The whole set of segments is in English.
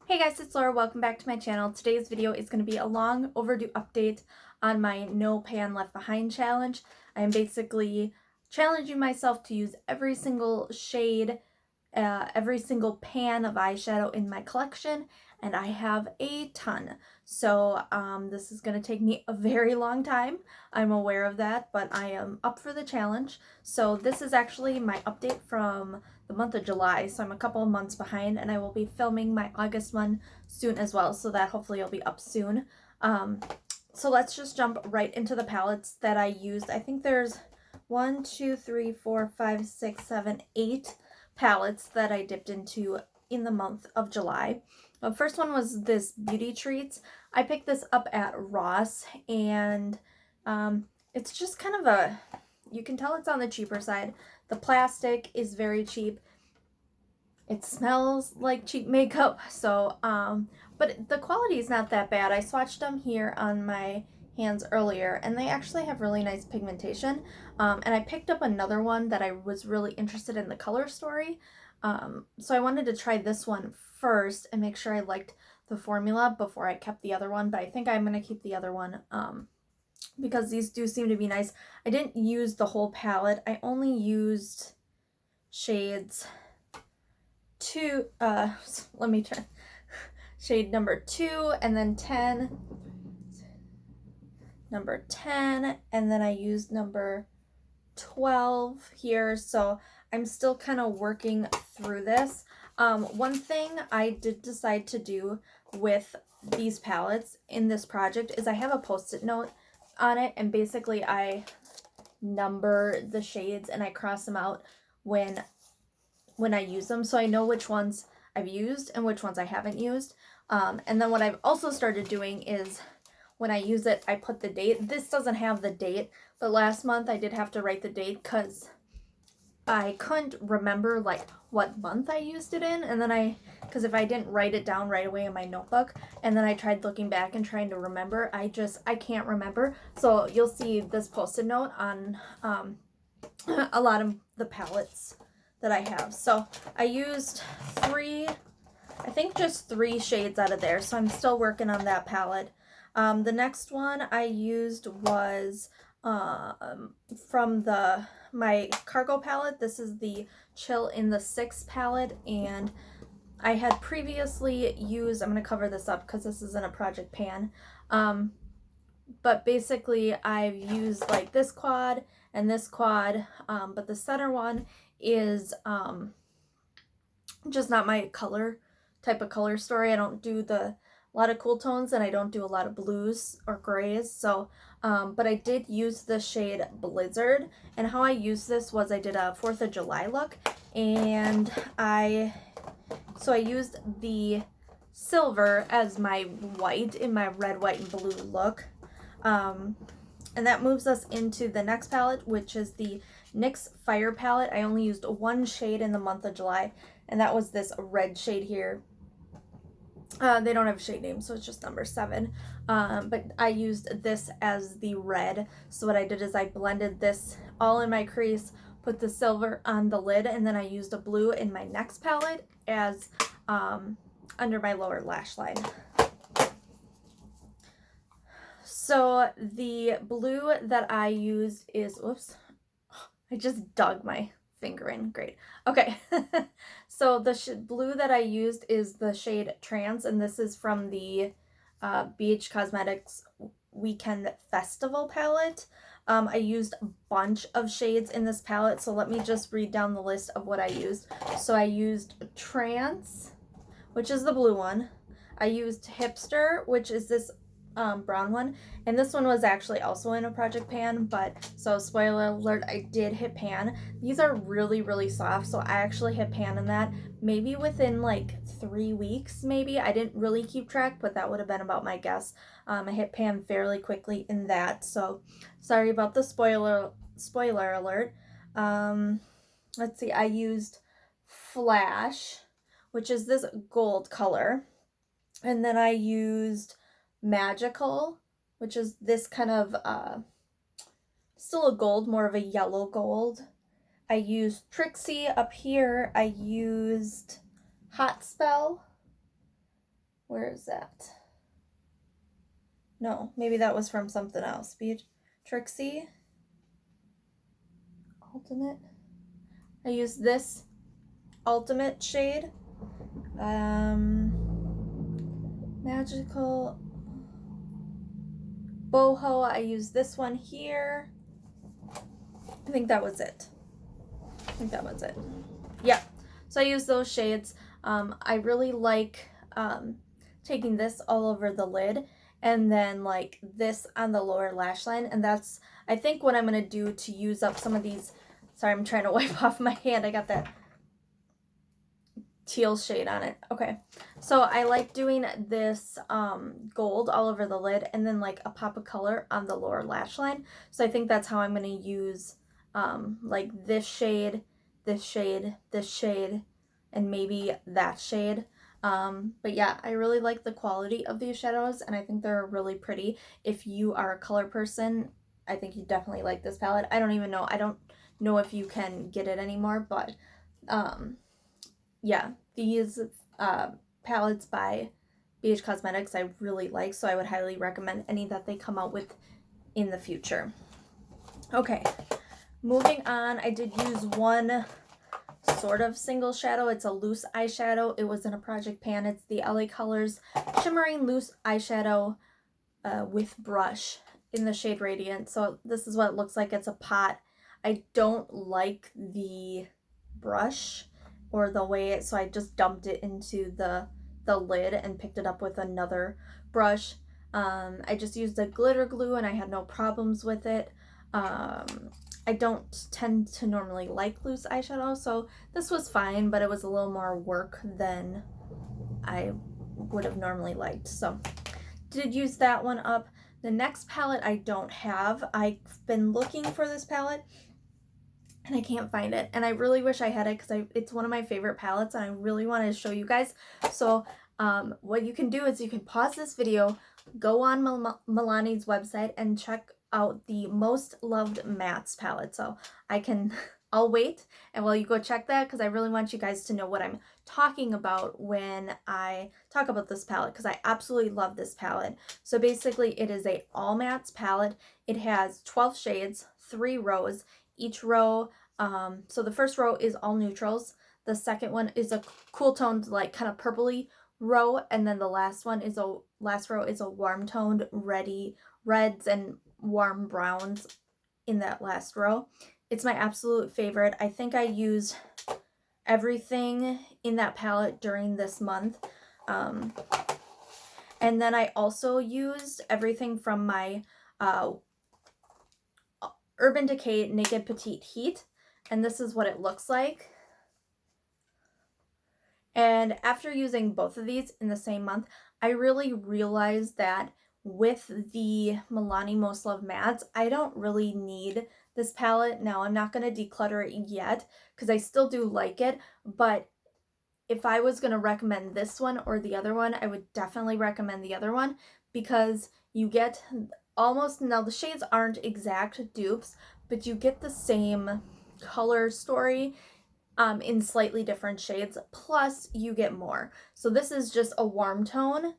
Hey guys, it's Laura. Welcome back to my channel. Today's video is going to be a long overdue update on my No Pan Left Behind challenge. I am basically challenging myself to use every single shade, every single pan of eyeshadow in my collection, and I have a ton. So this is going to take me a very long time. I'm aware of that, but I am up for the challenge. So this is actually my update from the month of July, so I'm a couple of months behind, and I will be filming my August one soon as well, so that hopefully will be up soon. So let's just jump right into the palettes that I used. I think there's 1, 2, 3, 4, 5, 6, 7, 8 palettes that I dipped into in the month of July. The first one was this Beauty Treats. I picked this up at Ross, and it's just kind of a, you can tell it's on the cheaper side. The plastic is very cheap. It smells like cheap makeup, so, but the quality is not that bad. I swatched them here on my hands earlier, and they actually have really nice pigmentation. And I picked up another one that I was really interested in the color story. So I wanted to try this one first and make sure I liked the formula before I kept the other one, but I think I'm going to keep the other one, because these do seem to be nice. I didn't use the whole palette. I only used shades two, let me try, shade number 2 and then 10, number 10, and then I used number 12 here, so I'm still kind of working through this. One thing I did decide to do with these palettes in this project is I have a post-it note on it, and basically I number the shades and I cross them out when I use them, so I know which ones I've used and which ones I haven't used. And then what I've also started doing is when I use it, I put the date. This doesn't have the date, but last month I did have to write the date because I couldn't remember like what month I used it in, and then because if I didn't write it down right away in my notebook, and then I tried looking back and trying to remember, I can't remember. So you'll see this post-it note on a lot of the palettes that I have. So I used I think just 3 shades out of there, so I'm still working on that palette. The next one I used was from my Cargo palette. This is the Chill in the 6 palette, and I had previously used, I'm going to cover this up because this isn't a project pan, but basically I've used like this quad and this quad, but the center one is just not my type of color story. I don't do a lot of cool tones, and I don't do a lot of blues or grays, so but I did use the shade Blizzard, and how I used this was I did a 4th of July look, and I used the silver as my white in my red, white, and blue look. And that moves us into the next palette, which is the NYX Fire palette. I only used 1 shade in the month of July, and that was this red shade here. They don't have a shade name, so it's just number 7. But I used this as the red. So what I did is I blended this all in my crease, put the silver on the lid, and then I used a blue in my next palette as under my lower lash line. So the blue that I used is, whoops, I just dug my finger in. Great. Okay. So the blue that I used is the shade Trance, and this is from the BH Cosmetics Weekend Festival palette. I used a bunch of shades in this palette, so let me just read down the list of what I used. So I used Trance, which is the blue one. I used Hipster, which is this brown one, and this one was actually also in a project pan, but so spoiler alert, I did hit pan. These are really, really soft, so I actually hit pan in that maybe within like 3 weeks. Maybe I didn't really keep track, but that would have been about my guess. I hit pan fairly quickly in that, so sorry about the spoiler alert. Let's see, I used Flash, which is this gold color, and then I used Magical, which is this kind of still a gold, more of a yellow gold. I used Trixie up here. I used Hot Spell, Where is that? No, maybe that was from something else. Trixie Ultimate. I used this Ultimate shade. Magical Boho. I used this one here. I think that was it. Yeah. So I used those shades. I really like taking this all over the lid and then like this on the lower lash line, and that's I think what I'm gonna do to use up some of these. Sorry, I'm trying to wipe off my hand. I got that teal shade on it. Okay, so I like doing this gold all over the lid and then like a pop of color on the lower lash line. So I think that's how I'm going to use like this shade, this shade, this shade, and maybe that shade. But yeah, I really like the quality of these shadows and I think they're really pretty. If you are a color person, I think you definitely like this palette. I don't know if you can get it anymore, but yeah, these palettes by BH Cosmetics I really like, so I would highly recommend any that they come out with in the future. Okay, moving on, I did use one sort of single shadow. It's a loose eyeshadow. It was in a project pan. It's the LA Colors Shimmering Loose Eyeshadow with brush in the shade Radiant. So this is what it looks like. It's a pot. I don't like the brush or the way it, so I just dumped it into the lid and picked it up with another brush. I just used a glitter glue and I had no problems with it. I don't tend to normally like loose eyeshadow, so this was fine, but it was a little more work than I would have normally liked. So did use that one up. The next palette I don't have. I've been looking for this palette and I can't find it, and I really wish I had it because it's one of my favorite palettes and I really wanted to show you guys. So what you can do is you can pause this video, go on Milani's website and check out the Most Loved Mattes palette. So I'll wait and while you go check that, because I really want you guys to know what I'm talking about when I talk about this palette, because I absolutely love this palette. So basically it is a all mattes palette. It has 12 shades, 3 rows. Each row, so the first row is all neutrals. The second one is a cool toned, like kind of purpley row, and then the last row is a warm toned reds and warm browns in that last row. It's my absolute favorite. I think I used everything in that palette during this month. And then I also used everything from my Urban Decay Naked Petite Heat, and this is what it looks like. And after using both of these in the same month, I really realized that with the Milani Most Loved Mattes, I don't really need this palette. Now, I'm not going to declutter it yet because I still do like it, but if I was going to recommend this one or the other one, I would definitely recommend the other one because you get almost, now the shades aren't exact dupes, but you get the same color story in slightly different shades, plus you get more. So this is just a warm tone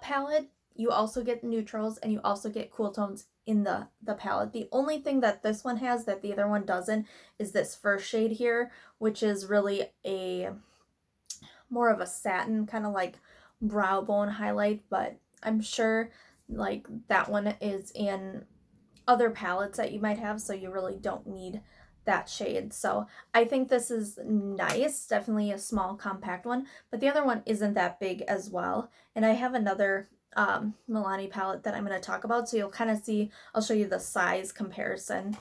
palette. You also get neutrals and you also get cool tones in the palette. The only thing that this one has that the other one doesn't is this first shade here, which is really a more of a satin kind of like brow bone highlight, but I'm sure like that one is in other palettes that you might have, so you really don't need that shade. So I think this is nice, definitely a small compact one, but the other one isn't that big as well. And I have another Milani palette that I'm going to talk about, so you'll kind of see, I'll show you the size comparison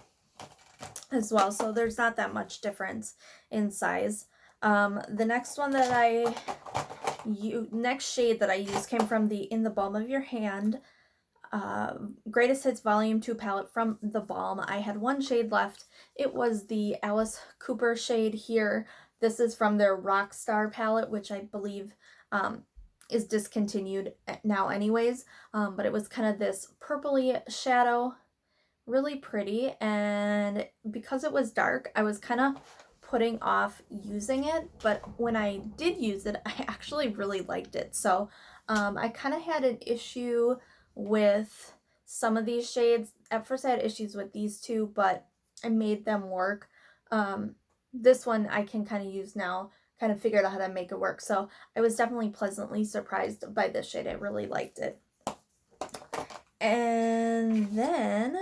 as well. So there's not that much difference in size. The next one that next shade that I used came from the In the Balm of Your Hand Greatest Hits Volume 2 palette from The Balm. I had one shade left. It was the Alice Cooper shade here. This is from their Rockstar palette, which I believe is discontinued now anyways. But it was kind of this purpley shadow, really pretty, and because it was dark, I was kind of putting off using it, but when I did use it, I actually really liked it. So I kind of had an issue with some of these shades. At first I had issues with these two, but I made them work. This one I can kind of use now, kind of figured out how to make it work. So I was definitely pleasantly surprised by this shade. I really liked it. And then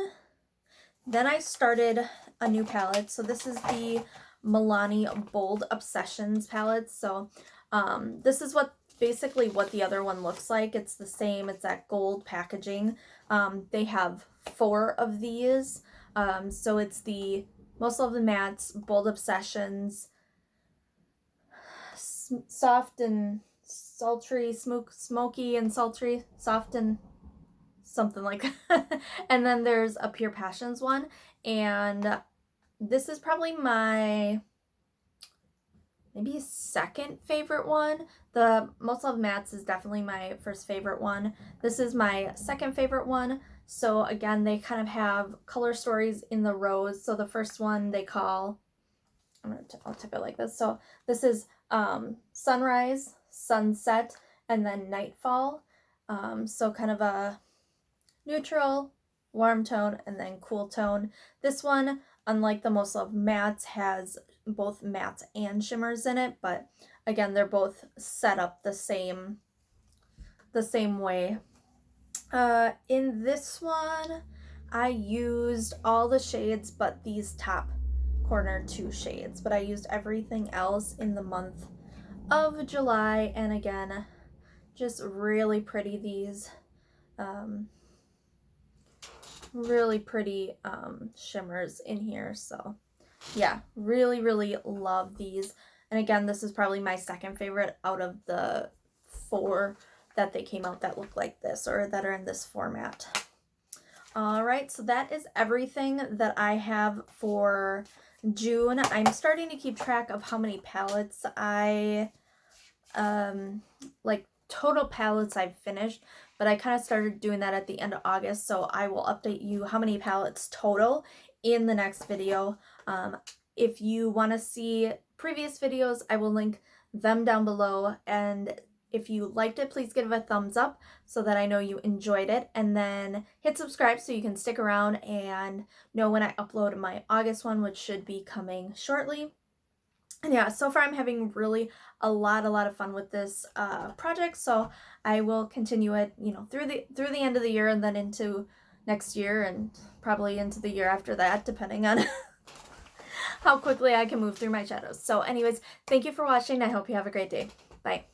I started a new palette. So this is the Milani Bold Obsessions palette. So this is basically what the other one looks like. It's the same. It's that gold packaging. They have 4 of these. So it's the Most Lovely Mattes, Bold Obsessions, Soft and Sultry, Smoky and Sultry, Soft and something like that. And then there's a Pure Passions one. And this is probably my maybe second favorite one. The Most Loved Mattes is definitely my first favorite one. This is my second favorite one. So again, they kind of have color stories in the rows. So the first one they call, I'll tip it like this. So this is sunrise, sunset, and then nightfall. So kind of a neutral, warm tone, and then cool tone. This one, unlike the Most Loved Mattes, has both mattes and shimmers in it, but again, they're both set up the same way. In this one, I used all the shades but these top corner 2 shades, but I used everything else in the month of July. And again, just really pretty, these really pretty shimmers in here. So yeah, really love these. And again, this is probably my second favorite out of the 4 that they came out that look like this, or that are in this format. All right, so that is everything that I have for June. I'm starting to keep track of how many palettes I like total palettes I've finished, but I kind of started doing that at the end of August, so I will update you how many palettes total in the next video. If you want to see previous videos, I will link them down below, and if you liked it, please give it a thumbs up so that I know you enjoyed it, and then hit subscribe so you can stick around and know when I upload my August one, which should be coming shortly. And yeah, so far I'm having really a lot of fun with this project, so I will continue it, you know, through the end of the year, and then into next year, and probably into the year after that, depending on how quickly I can move through my shadows. So anyways, thank you for watching. I hope you have a great day. Bye.